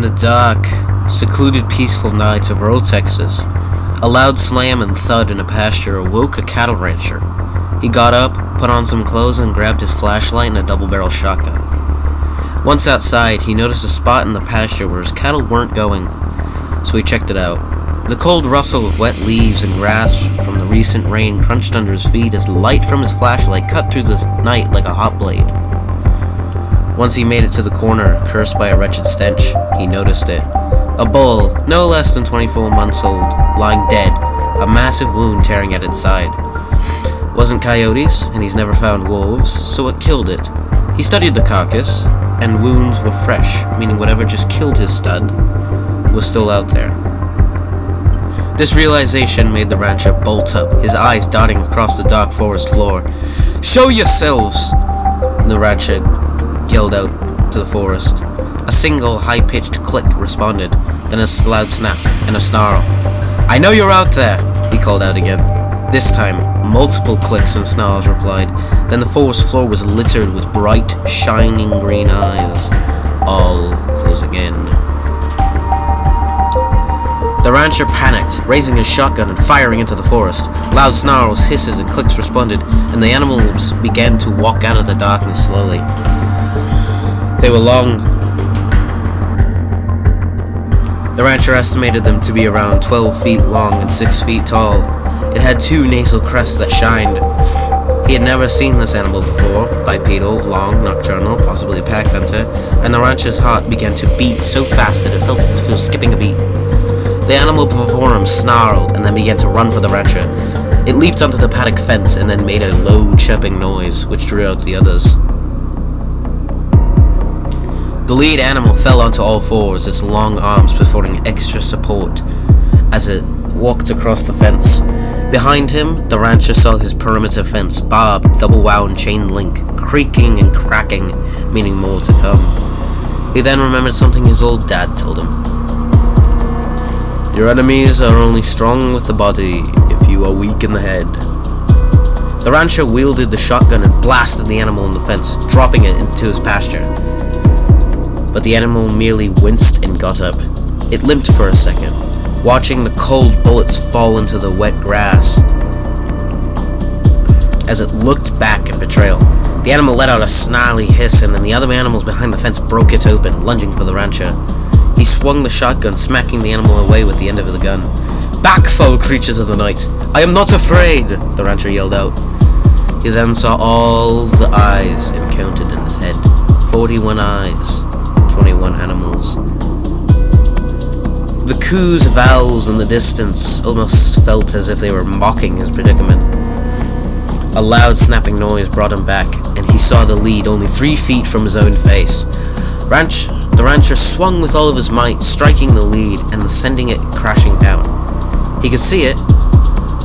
the dark, secluded, peaceful night of rural Texas, a loud slam and thud in a pasture awoke a cattle rancher. He got up, put on some clothes, and grabbed his flashlight and a double-barrel shotgun. Once outside, he noticed a spot in the pasture where his cattle weren't going, so he checked it out. The cold rustle of wet leaves and grass from the recent rain crunched under his feet as light from his flashlight cut through the night like a hot blade. Once he made it to the corner, cursed by a wretched stench, he noticed it. A bull, no less than 24 months old, lying dead, a massive wound tearing at its side. Wasn't coyotes, and he's never found wolves, so it killed it. He studied the carcass, and wounds were fresh, meaning whatever just killed his stud was still out there. This realization made the rancher bolt up, his eyes darting across the dark forest floor. "Show yourselves!" the rancher yelled out to the forest. A single high-pitched click responded, then a loud snap and a snarl. "I know you're out there!" he called out again. This time, multiple clicks and snarls replied. Then the forest floor was littered with bright, shining green eyes, all closing in. The rancher panicked, raising his shotgun and firing into the forest. Loud snarls, hisses, and clicks responded, and the animals began to walk out of the darkness slowly. They were long. The rancher estimated them to be around 12 feet long and 6 feet tall. It had two nasal crests that shined. He had never seen this animal before, bipedal, long, nocturnal, possibly a pack hunter, and the rancher's heart began to beat so fast that it felt as if it was skipping a beat. The animal before him snarled and then began to run for the rancher. It leaped onto the paddock fence and then made a low chirping noise, which drew out the others. The lead animal fell onto all fours, its long arms affording extra support as it walked across the fence. Behind him, the rancher saw his perimeter fence, barbed, double-wound chain link, creaking and cracking, meaning more to come. He then remembered something his old dad told him. "Your enemies are only strong with the body if you are weak in the head." The rancher wielded the shotgun and blasted the animal in the fence, dropping it into his pasture. But the animal merely winced and got up. It limped for a second, watching the cold bullets fall into the wet grass. As it looked back in betrayal, the animal let out a snarly hiss, and then the other animals behind the fence broke it open, lunging for the rancher. He swung the shotgun, smacking the animal away with the end of the gun. "Back, foul creatures of the night! I am not afraid!" the rancher yelled out. He then saw all the eyes and counted in his head. 41 eyes, 21 animals. The coos of owls in the distance almost felt as if they were mocking his predicament. A loud snapping noise brought him back, and he saw the lead only 3 feet from his own face. The rancher swung with all of his might, striking the lead and sending it crashing down. He could see it,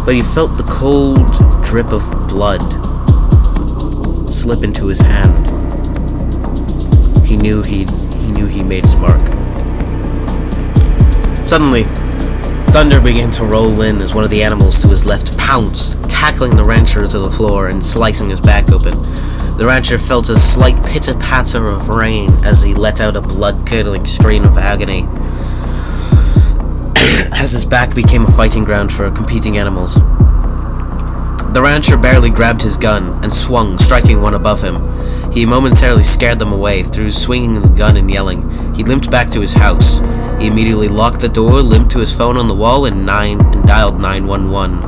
but he felt the cold drip of blood slip into his hand. He knew he made his mark. Suddenly, thunder began to roll in as one of the animals to his left pounced, tackling the rancher to the floor and slicing his back open. The rancher felt a slight pitter-patter of rain as he let out a blood-curdling scream of agony as his back became a fighting ground for competing animals. The rancher barely grabbed his gun and swung, striking one above him. He momentarily scared them away through swinging the gun and yelling. He limped back to his house. He immediately locked the door, limped to his phone on the wall, and dialed 911.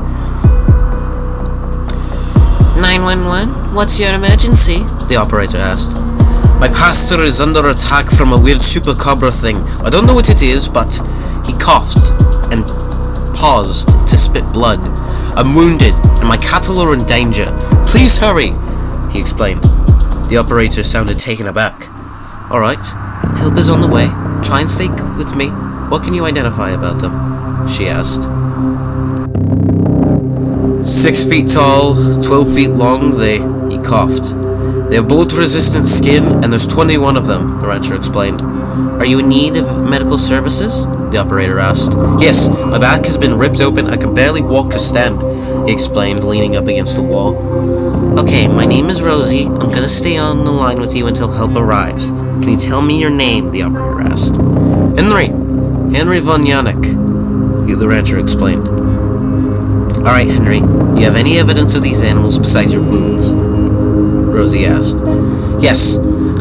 911? What's your emergency? The operator asked. "My pastor is under attack from a weird chupacabra thing. I don't know what it is, but..." He coughed and paused to spit blood. "I'm wounded, and my cattle are in danger. Please hurry," he explained. The operator sounded taken aback. "Alright, help is on the way. Try and stay with me. What can you identify about them?" she asked. 6 feet tall, 12 feet long, he coughed. "They have bullet-resistant skin, and there's 21 of them," the rancher explained. "Are you in need of medical services?" the operator asked. "Yes, my back has been ripped open. I can barely walk or stand," he explained, leaning up against the wall. "Okay, my name is Rosie. I'm gonna stay on the line with you until help arrives. Can you tell me your name?" the operator asked. Henry von Yannick, the rancher explained. Alright, Henry, you have any evidence of these animals besides your wounds? Rosie asked. Yes,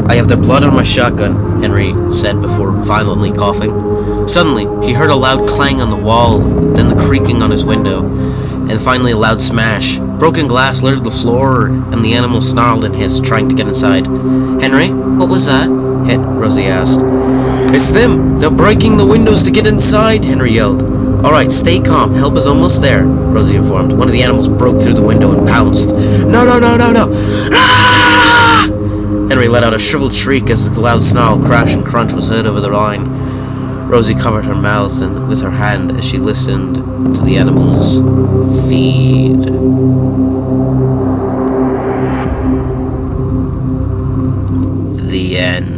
I have their blood on my shotgun, Henry said before violently coughing. Suddenly, he heard a loud clang on the wall, then the creaking on his window, and finally a loud smash. Broken glass littered the floor, and the animals snarled and hissed, trying to get inside. Henry, what was that? Rosie asked. It's them! They're breaking the windows to get inside, Henry yelled. Alright, stay calm. Help is almost there, Rosie informed. One of the animals broke through the window and pounced. No! Ah! Henry let out a shriveled shriek as the loud snarl, crash, and crunch was heard over the line. Rosie covered her mouth and with her hand as she listened to the animals feed. The end.